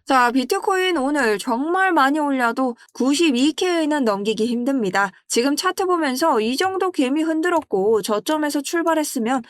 자, 비트코인 오늘 정말 많이 올려도 92K는 넘기기 힘듭니다. 지금 차트 보면서 이 정도 개미 흔들었고 저점에서 출발했으면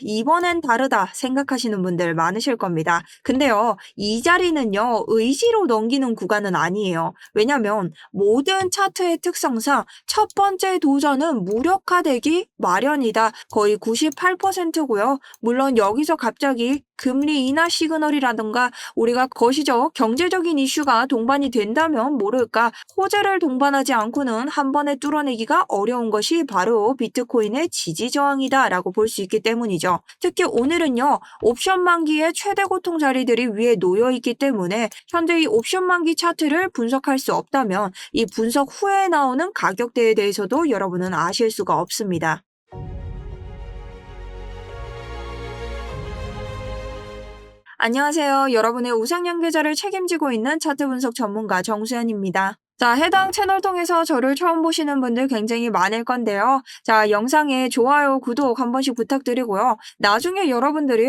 이번엔 다르다 생각하시는 분들 많으실 겁니다. 근데요, 이 자리는요, 의지로 넘기는 구간은 아니에요. 왜냐면 모든 차트의 특성상 첫 번째 도전은 무력화되기 마련이다. 거의 98%고요. 물론 여기서 갑자기 금리 인하 시그널이라든가 우리가 거시적 경제적인 이슈가 동반이 된다면 모를까 호재를 동반하지 않고는 한 번에 뚫어내기가 어려운 것이 바로 비트코인의 지지 저항이다라고 볼 수 있기 때문이죠. 특히 오늘은요, 옵션 만기의 최대 고통 자리들이 위에 놓여 있기 때문에 현재 이 옵션 만기 차트를 분석할 수 없다면 이 분석 후에 나오는 가격대에 대해서도 여러분은 아실 수가 없습니다. 안녕하세요. 여러분의 우상향 계좌를 책임지고 있는 차트 분석 전문가 정수연입니다. 자, 해당 채널 통해서 저를 처음 보시는 분들 굉장히 많을 건데요. 자, 영상에 좋아요, 구독 한 번씩 부탁드리고요. 나중에 여러분들이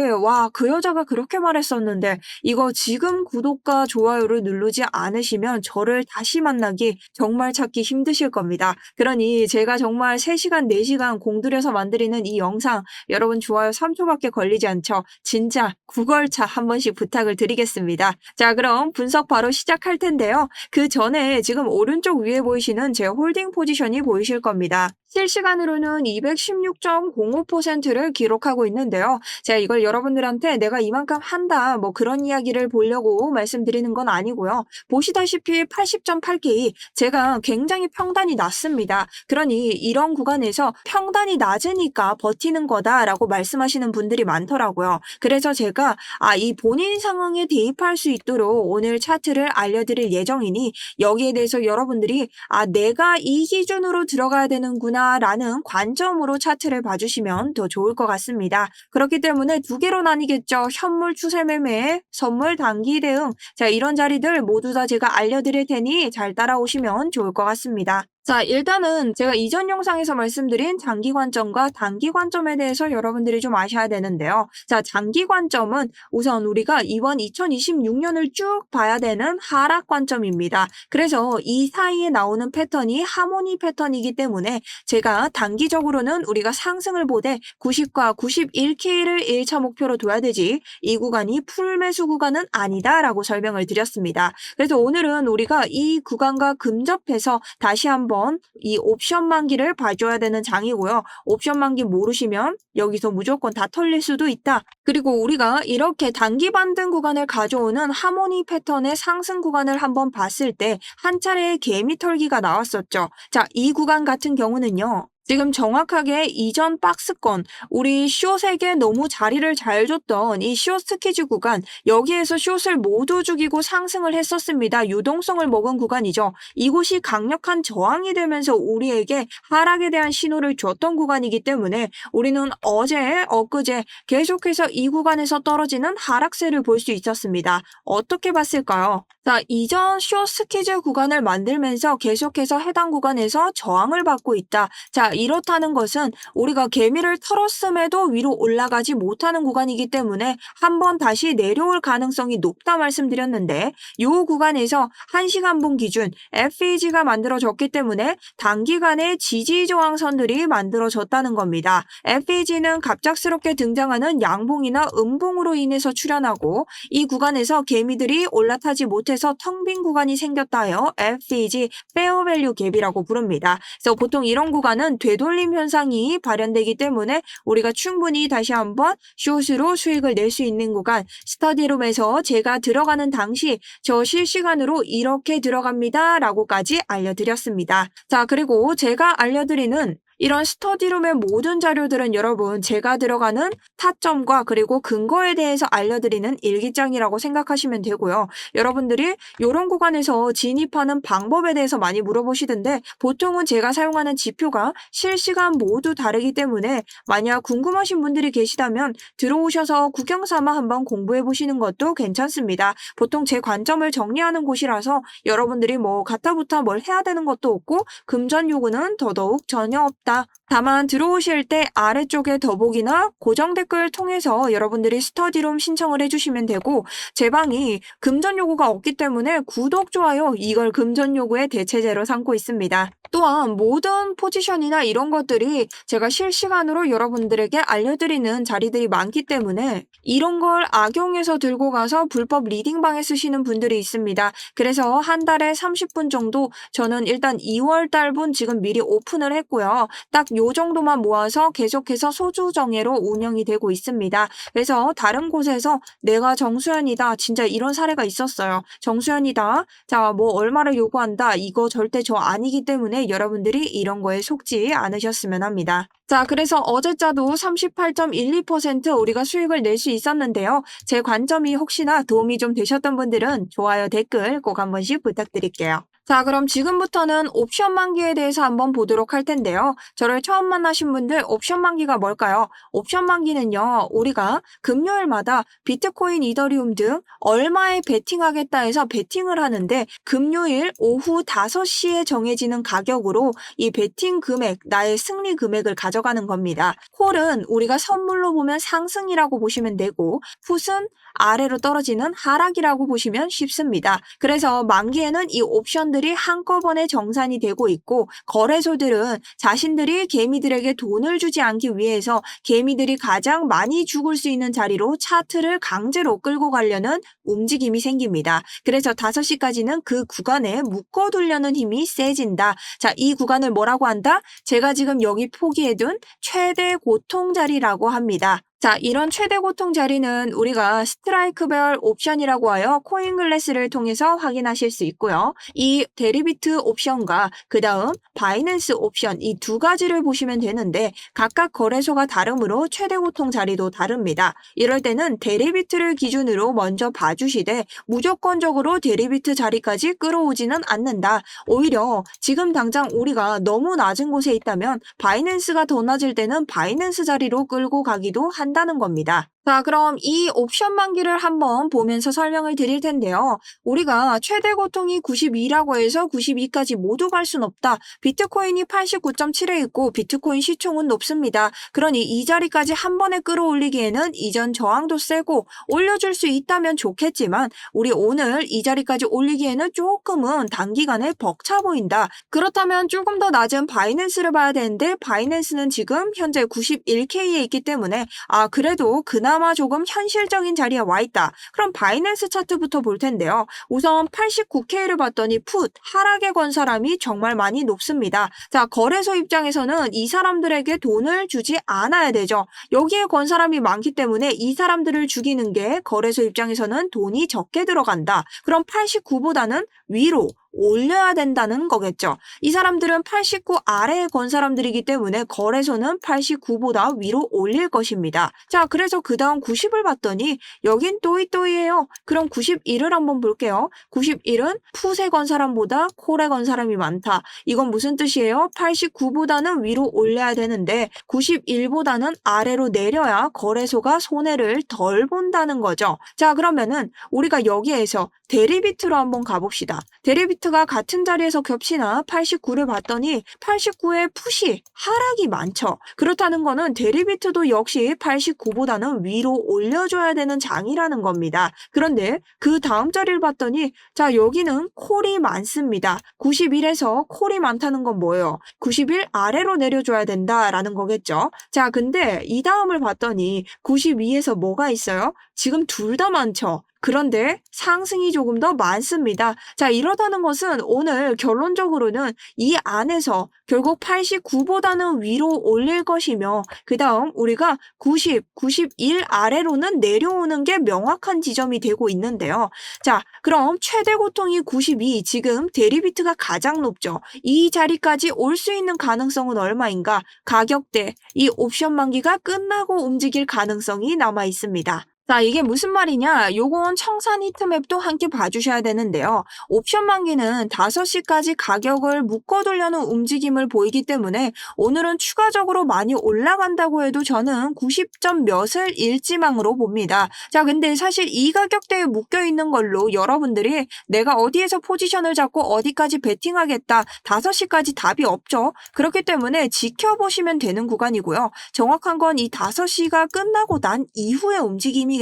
그 여자가 그렇게 말했었는데 이거 지금 구독과 좋아요를 누르지 않으시면 저를 다시 만나기 정말 찾기 힘드실 겁니다. 그러니 제가 정말 3시간, 4시간 공들여서 만드리는 이 영상 여러분 좋아요 3초밖에 걸리지 않죠. 진짜 구걸차 한 번씩 부탁을 드리겠습니다. 자, 그럼 분석 바로 시작할 텐데요. 그 전에 지금 오른쪽 위에 보이시는 제 홀딩 포지션이 보이실 겁니다. 실시간으로는 216.05%를 기록하고 있는데요. 제가 이걸 여러분들한테 내가 이만큼 한다 뭐 그런 이야기를 보려고 말씀드리는 건 아니고요. 보시다시피 80.8K 제가 굉장히 평단이 낮습니다. 그러니 이런 구간에서 평단이 낮으니까 버티는 거다라고 말씀하시는 분들이 많더라고요. 그래서 제가 이 본인 상황에 대입할 수 있도록 오늘 차트를 알려드릴 예정이니 여기에 대해서 여러분들이 내가 이 기준으로 들어가야 되는구나 라는 관점으로 차트를 봐주시면 더 좋을 것 같습니다. 그렇기 때문에 두 개로 나뉘겠죠. 현물 추세 매매, 선물 단기 대응. 자, 이런 자리들 모두 다 제가 알려드릴 테니 잘 따라오시면 좋을 것 같습니다. 자, 일단은 제가 이전 영상에서 말씀드린 장기 관점과 단기 관점에 대해서 여러분들이 좀 아셔야 되는데요. 자, 장기 관점은 우선 우리가 이번 2026년을 쭉 봐야 되는 하락 관점입니다. 그래서 이 사이에 나오는 패턴이 하모니 패턴이기 때문에 제가 단기적으로는 우리가 상승을 보되 90과 91K를 1차 목표로 둬야 되지 이 구간이 풀매수 구간은 아니다라고 설명을 드렸습니다. 그래서 오늘은 우리가 이 구간과 근접해서 다시 한번 이 옵션 만기를 봐줘야 되는 장이고요. 옵션 만기 모르시면 여기서 무조건 다 털릴 수도 있다. 그리고 우리가 이렇게 단기 반등 구간을 가져오는 하모니 패턴의 상승 구간을 한번 봤을 때 한 차례의 개미 털기가 나왔었죠. 자, 이 구간 같은 경우는요. 지금 정확하게 이전 박스권, 우리 숏에게 너무 자리를 잘 줬던 이 숏 스키즈 구간, 여기에서 숏을 모두 죽이고 상승을 했었습니다. 유동성을 먹은 구간이죠. 이곳이 강력한 저항이 되면서 우리에게 하락에 대한 신호를 줬던 구간이기 때문에 우리는 어제, 엊그제 계속해서 이 구간에서 떨어지는 하락세를 볼 수 있었습니다. 어떻게 봤을까요? 자, 이전 숏 스키즈 구간을 만들면서 계속해서 해당 구간에서 저항을 받고 있다. 자, 이렇다는 것은 우리가 개미를 털었음에도 위로 올라가지 못하는 구간이기 때문에 한번 다시 내려올 가능성이 높다 말씀드렸는데 이 구간에서 1시간분 기준 FEG가 만들어졌기 때문에 단기간에 지지 저항선들이 만들어졌다는 겁니다. FEG는 갑작스럽게 등장하는 양봉이나 음봉으로 인해서 출현하고 이 구간에서 개미들이 올라타지 못해서 텅 빈 구간이 생겼다여 FEG 페어 밸류 갭이라고 부릅니다. 그래서 보통 이런 구간은 되돌림 현상이 발현되기 때문에 우리가 충분히 다시 한번 숏으로 수익을 낼 수 있는 구간 스터디룸에서 제가 들어가는 당시 저 실시간으로 이렇게 들어갑니다 라고까지 알려드렸습니다. 자, 그리고 제가 알려드리는 이런 스터디룸의 모든 자료들은 여러분 제가 들어가는 타점과 그리고 근거에 대해서 알려드리는 일기장이라고 생각하시면 되고요. 여러분들이 이런 구간에서 진입하는 방법에 대해서 많이 물어보시던데 보통은 제가 사용하는 지표가 실시간 모두 다르기 때문에 만약 궁금하신 분들이 계시다면 들어오셔서 구경 삼아 한번 공부해 보시는 것도 괜찮습니다. 보통 제 관점을 정리하는 곳이라서 여러분들이 뭐 가타부타 뭘 해야 되는 것도 없고 금전 요구는 더더욱 전혀 없다. 있다. 다만 들어오실 때 아래쪽에 더보기나 고정 댓글 통해서 여러분들이 스터디룸 신청을 해주시면 되고 제 방이 금전 요구가 없기 때문에 구독, 좋아요 이걸 금전 요구의 대체제로 삼고 있습니다. 또한 모든 포지션이나 이런 것들이 제가 실시간으로 여러분들에게 알려드리는 자리들이 많기 때문에 이런 걸 악용해서 들고 가서 불법 리딩방에 쓰시는 분들이 있습니다. 그래서 한 달에 30분 정도 저는 일단 2월 달분 지금 미리 오픈을 했고요. 딱 요 정도만 모아서 계속해서 소주정예로 운영이 되고 있습니다. 그래서 다른 곳에서 내가 정수연이다. 진짜 이런 사례가 있었어요. 정수연이다. 자, 뭐 얼마를 요구한다. 이거 절대 저 아니기 때문에 여러분들이 이런 거에 속지 않으셨으면 합니다. 자, 그래서 어제자도 38.12% 우리가 수익을 낼 수 있었는데요. 제 관점이 혹시나 도움이 좀 되셨던 분들은 좋아요, 댓글 꼭 한 번씩 부탁드릴게요. 자, 그럼 지금부터는 옵션 만기에 대해서 한번 보도록 할 텐데요. 저를 처음 만나신 분들 옵션 만기가 뭘까요? 옵션 만기는요, 우리가 금요일마다 비트코인, 이더리움 등 얼마에 베팅하겠다 해서 베팅을 하는데 금요일 오후 5시에 정해지는 가격으로 이 베팅 금액, 나의 승리 금액을 가져가는 겁니다. 콜은 우리가 선물로 보면 상승이라고 보시면 되고 풋은 아래로 떨어지는 하락이라고 보시면 쉽습니다. 그래서 만기에는 이 옵션들이 한꺼번에 정산이 되고 있고 거래소들은 자신들이 개미들에게 돈을 주지 않기 위해서 개미들이 가장 많이 죽을 수 있는 자리로 차트를 강제로 끌고 가려는 움직임이 생깁니다. 그래서 5시까지는 그 구간에 묶어두려는 힘이 세진다. 자, 이 구간을 뭐라고 한다? 제가 지금 여기 포기해둔 최대 고통 자리라고 합니다. 자, 이런 최대 고통 자리는 우리가 스트라이크별 옵션이라고 하여 코인글래스를 통해서 확인하실 수 있고요. 이 데리비트 옵션과 그 다음 바이낸스 옵션 이 두 가지를 보시면 되는데 각각 거래소가 다르므로 최대 고통 자리도 다릅니다. 이럴 때는 데리비트를 기준으로 먼저 봐주시되 무조건적으로 데리비트 자리까지 끌어오지는 않는다. 오히려 지금 당장 우리가 너무 낮은 곳에 있다면 바이낸스가 더 낮을 때는 바이낸스 자리로 끌고 가기도 한다는 겁니다. 자, 그럼 이 옵션 만기를 한번 보면서 설명을 드릴 텐데요. 우리가 최대 고통이 92라고 해서 92까지 모두 갈 순 없다. 비트코인이 89.7에 있고 비트코인 시총은 높습니다. 그러니 이 자리까지 한 번에 끌어올리기에는 이전 저항도 세고 올려줄 수 있다면 좋겠지만 우리 오늘 이 자리까지 올리기에는 조금은 단기간에 벅차 보인다. 그렇다면 조금 더 낮은 바이낸스를 봐야 되는데 바이낸스는 지금 현재 91K에 있기 때문에 그래도 그나마 조금 현실적인 자리에 와 있다. 그럼 바이낸스 차트부터 볼 텐데요. 우선 89K를 봤더니 풋, 하락에 건 사람이 정말 많이 높습니다. 자, 거래소 입장에서는 이 사람들에게 돈을 주지 않아야 되죠. 여기에 건 사람이 많기 때문에 이 사람들을 죽이는 게 거래소 입장에서는 돈이 적게 들어간다. 그럼 89보다는 위로 올려야 된다는 거겠죠. 이 사람들은 89 아래에 건 사람들이기 때문에 거래소는 89보다 위로 올릴 것입니다. 자, 그래서 그 다음 90을 봤더니 여긴 또이또이예요. 그럼 91을 한번 볼게요. 91은 풋에 건 사람보다 콜에 건 사람이 많다. 이건 무슨 뜻이에요? 89보다는 위로 올려야 되는데 91보다는 아래로 내려야 거래소가 손해를 덜 본다는 거죠. 자, 그러면은 우리가 여기에서 데리비트로 한번 가봅시다. 데리비트가 같은 자리에서 겹치나 89를 봤더니 89에 풋이 하락이 많죠. 그렇다는 거는 데리비트도 역시 89보다는 위로 올려줘야 되는 장이라는 겁니다. 그런데 그 다음 자리를 봤더니 자, 여기는 콜이 많습니다. 91에서 콜이 많다는 건 뭐예요? 91 아래로 내려줘야 된다라는 거겠죠. 자, 근데 이 다음을 봤더니 92에서 뭐가 있어요? 지금 둘 다 많죠. 그런데 상승이 조금 더 많습니다. 자, 이러다는 것은 오늘 결론적으로는 이 안에서 결국 89보다는 위로 올릴 것이며 그 다음 우리가 90, 91 아래로는 내려오는 게 명확한 지점이 되고 있는데요. 자, 그럼 최대 고통이 92, 지금 데리비트가 가장 높죠. 이 자리까지 올 수 있는 가능성은 얼마인가? 가격대, 이 옵션 만기가 끝나고 움직일 가능성이 남아 있습니다. 자, 이게 무슨 말이냐? 요건 청산 히트맵도 함께 봐주셔야 되는데요. 옵션 만기는 5시까지 가격을 묶어두려는 움직임을 보이기 때문에 오늘은 추가적으로 많이 올라간다고 해도 저는 90점 몇을 일지망으로 봅니다. 자, 근데 사실 이 가격대에 묶여있는 걸로 여러분들이 내가 어디에서 포지션을 잡고 어디까지 베팅하겠다, 5시까지 답이 없죠. 그렇기 때문에 지켜보시면 되는 구간이고요. 정확한 건 이 5시가 끝나고 난 이후의 움직임이겠죠.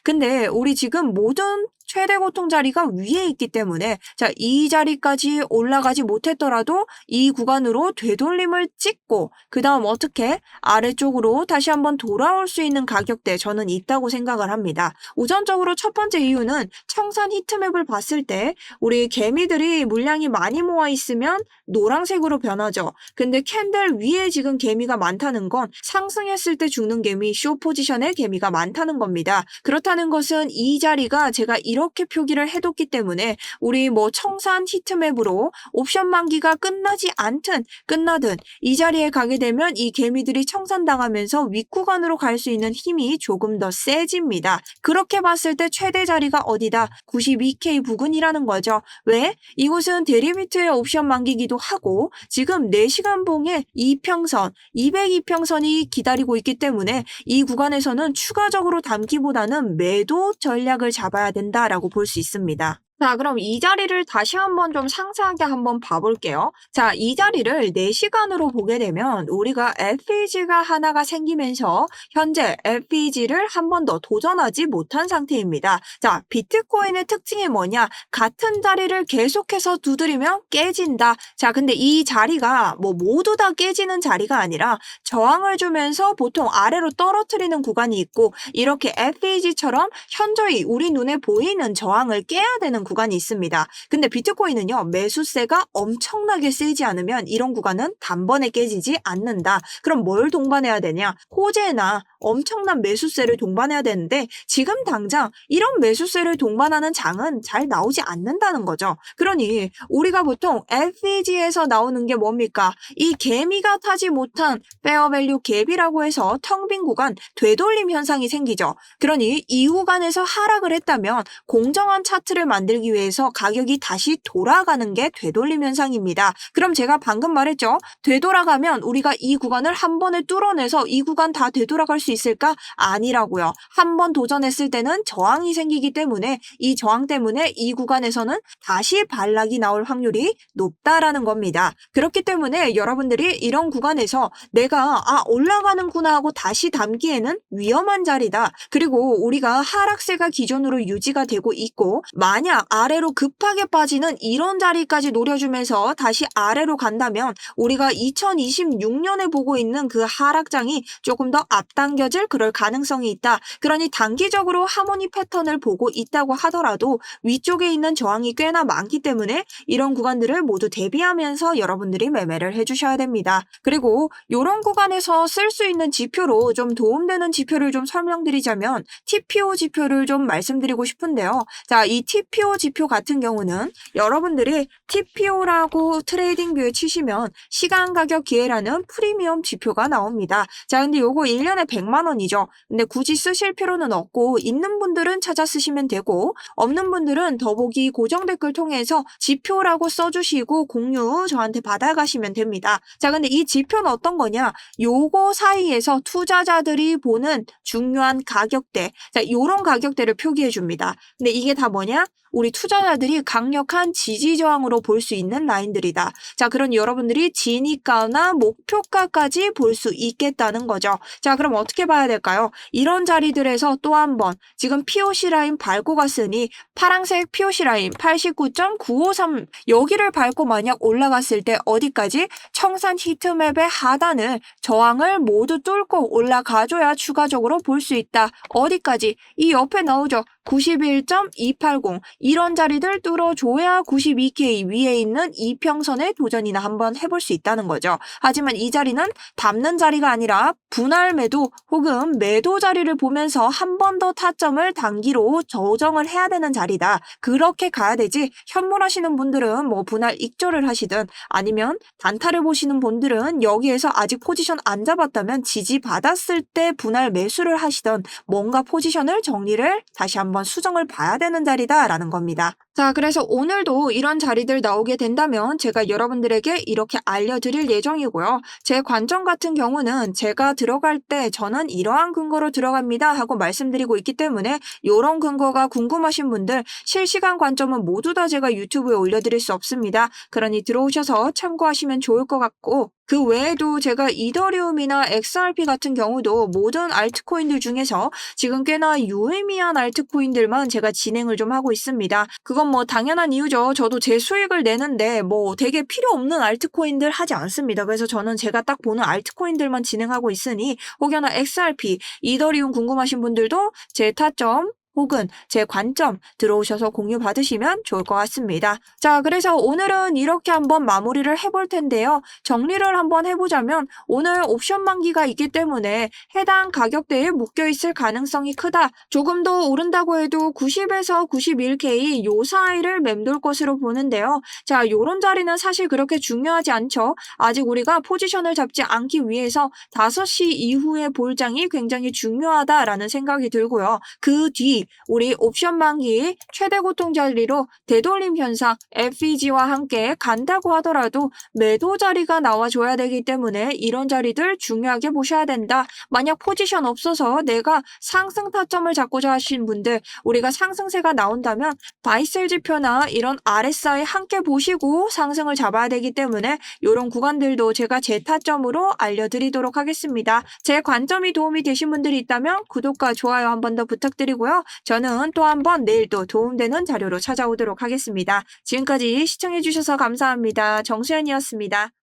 근데 우리 지금 모든 최대 고통 자리가 위에 있기 때문에 자, 이 자리까지 올라가지 못했더라도 이 구간으로 되돌림을 찍고 그다음 어떻게 아래쪽으로 다시 한번 돌아올 수 있는 가격대 저는 있다고 생각을 합니다. 우선적으로 첫 번째 이유는 청산 히트맵을 봤을 때 우리 개미들이 물량이 많이 모아 있으면 노란색으로 변하죠. 근데 캔들 위에 지금 개미가 많다는 건 상승했을 때 죽는 개미, 쇼 포지션의 개미가 많다는 겁니다. 그렇다는 것은 이 자리가 제가 이렇게 표기를 해뒀기 때문에 우리 뭐 청산 히트맵으로 옵션 만기가 끝나지 않든 끝나든 이 자리에 가게 되면 이 개미들이 청산당하면서 윗구간으로 갈 수 있는 힘이 조금 더 세집니다. 그렇게 봤을 때 최대 자리가 어디다? 92K 부근이라는 거죠. 왜? 이곳은 데리미트의 옵션 만기기도 하고 지금 4시간 봉에 이평선, 202평선이 기다리고 있기 때문에 이 구간에서는 추가적으로 담기보다는 매도 전략을 잡아야 된다라고 볼 수 있습니다. 자, 그럼 이 자리를 다시 한번 좀 상세하게 한번 봐볼게요. 자, 이 자리를 4시간으로 보게 되면 우리가 FEG가 하나가 생기면서 현재 FEG를 한 번 더 도전하지 못한 상태입니다. 자, 비트코인의 특징이 뭐냐? 같은 자리를 계속해서 두드리면 깨진다. 자, 근데 이 자리가 뭐 모두 다 깨지는 자리가 아니라 저항을 주면서 보통 아래로 떨어뜨리는 구간이 있고 이렇게 FEG처럼 현저히 우리 눈에 보이는 저항을 깨야 되는 구간이 있습니다. 근데 비트코인은요, 매수세가 엄청나게 세지 않으면 이런 구간은 단번에 깨지지 않는다. 그럼 뭘 동반해야 되냐? 호재나 엄청난 매수세를 동반해야 되는데 지금 당장 이런 매수세를 동반하는 장은 잘 나오지 않는다는 거죠. 그러니 우리가 보통 FEG에서 나오는 게 뭡니까? 이 개미가 타지 못한 페어밸류 갭이라고 해서 텅 빈 구간, 되돌림 현상이 생기죠. 그러니 이 구간에서 하락을 했다면 공정한 차트를 만들기 위해서 가격이 다시 돌아가는 게 되돌림 현상입니다. 그럼 제가 방금 말했죠. 되돌아가면 우리가 이 구간을 한 번에 뚫어내서 이 구간 다 되돌아갈 수 있을까? 아니라고요. 한 번 도전했을 때는 저항이 생기기 때문에 이 저항 때문에 이 구간에서는 다시 반락이 나올 확률이 높다라는 겁니다. 그렇기 때문에 여러분들이 이런 구간에서 내가 올라가는구나 하고 다시 담기에는 위험한 자리다. 그리고 우리가 하락세가 기존으로 유지가 되고 있고 만약 아래로 급하게 빠지는 이런 자리까지 노려주면서 다시 아래로 간다면 우리가 2026년에 보고 있는 그 하락장이 조금 더 앞당겨질 그럴 가능성이 있다. 그러니 단기적으로 하모니 패턴을 보고 있다고 하더라도 위쪽에 있는 저항이 꽤나 많기 때문에 이런 구간들을 모두 대비하면서 여러분들이 매매를 해주셔야 됩니다. 그리고 이런 구간에서 쓸 수 있는 지표로 좀 도움되는 지표를 좀 설명드리자면 TPO 지표를 좀 말씀드리고 싶은데요. 자, 이 TPO 지표 같은 경우는 여러분들이 TPO라고 트레이딩뷰에 치시면 시간 가격 기회라는 프리미엄 지표가 나옵니다. 자, 근데 요거 1년에 100만 원이죠. 근데 굳이 쓰실 필요는 없고 있는 분들은 찾아 쓰시면 되고 없는 분들은 더보기 고정 댓글 통해서 지표라고 써주시고 공유 저한테 받아가시면 됩니다. 자, 근데 이 지표는 어떤 거냐? 요거 사이에서 투자자들이 보는 중요한 가격대, 자, 요런 가격대를 표기해 줍니다. 근데 이게 다 뭐냐? 우리 투자자들이 강력한 지지 저항으로 볼 수 있는 라인들이다. 자, 그러니 여러분들이 진입가나 목표가까지 볼 수 있겠다는 거죠. 자, 그럼 어떻게 봐야 될까요? 이런 자리들에서 또 한 번 지금 POC 라인 밟고 갔으니 파란색 POC 라인 89.953 여기를 밟고 만약 올라갔을 때 어디까지? 청산 히트맵의 하단을 저항을 모두 뚫고 올라가줘야 추가적으로 볼 수 있다. 어디까지? 이 옆에 나오죠. 91.280 이런 자리들 뚫어줘야 92K 위에 있는 이평선의 도전이나 한번 해볼 수 있다는 거죠. 하지만 이 자리는 담는 자리가 아니라 분할 매도 혹은 매도 자리를 보면서 한 번 더 타점을 단기로 조정을 해야 되는 자리다. 그렇게 가야 되지, 현물하시는 분들은 뭐 분할 익절을 하시든 아니면 단타를 보시는 분들은 여기에서 아직 포지션 안 잡았다면 지지받았을 때 분할 매수를 하시던 뭔가 포지션을 정리를 다시 한번 수정을 봐야 되는 자리다라는 겁니다. 자, 그래서 오늘도 이런 자리들 나오게 된다면 제가 여러분들에게 이렇게 알려드릴 예정이고요. 제 관점 같은 경우는 제가 들어갈 때 저는 이러한 근거로 들어갑니다 하고 말씀드리고 있기 때문에 이런 근거가 궁금하신 분들 실시간 관점은 모두 다 제가 유튜브에 올려드릴 수 없습니다. 그러니 들어오셔서 참고하시면 좋을 것 같고, 그 외에도 제가 이더리움이나 XRP 같은 경우도 모든 알트코인들 중에서 지금 꽤나 유의미한 알트코인들만 제가 진행을 좀 하고 있습니다. 그건 뭐 당연한 이유죠. 저도 제 수익을 내는데 뭐 되게 필요 없는 알트코인들 하지 않습니다. 그래서 저는 제가 딱 보는 알트코인들만 진행하고 있으니 혹여나 XRP, 이더리움 궁금하신 분들도 제 타점 혹은 제 관점 들어오셔서 공유 받으시면 좋을 것 같습니다. 자, 그래서 오늘은 이렇게 한번 마무리를 해볼 텐데요. 정리를 한번 해보자면 오늘 옵션 만기가 있기 때문에 해당 가격대에 묶여있을 가능성이 크다. 조금 더 오른다고 해도 90에서 91K 요 사이를 맴돌 것으로 보는데요. 자, 요런 자리는 사실 그렇게 중요하지 않죠. 아직 우리가 포지션을 잡지 않기 위해서 5시 이후의 볼장이 굉장히 중요하다라는 생각이 들고요. 그 뒤 우리 옵션 만기 최대 고통 자리로 되돌림 현상 FEG와 함께 간다고 하더라도 매도 자리가 나와줘야 되기 때문에 이런 자리들 중요하게 보셔야 된다. 만약 포지션 없어서 내가 상승 타점을 잡고자 하신 분들, 우리가 상승세가 나온다면 바이셀 지표나 이런 RSI 함께 보시고 상승을 잡아야 되기 때문에 이런 구간들도 제가 제 타점으로 알려드리도록 하겠습니다. 제 관점이 도움이 되신 분들이 있다면 구독과 좋아요 한 번 더 부탁드리고요. 저는 또 한 번 내일 또 도움되는 자료로 찾아오도록 하겠습니다. 지금까지 시청해주셔서 감사합니다. 정수연이었습니다.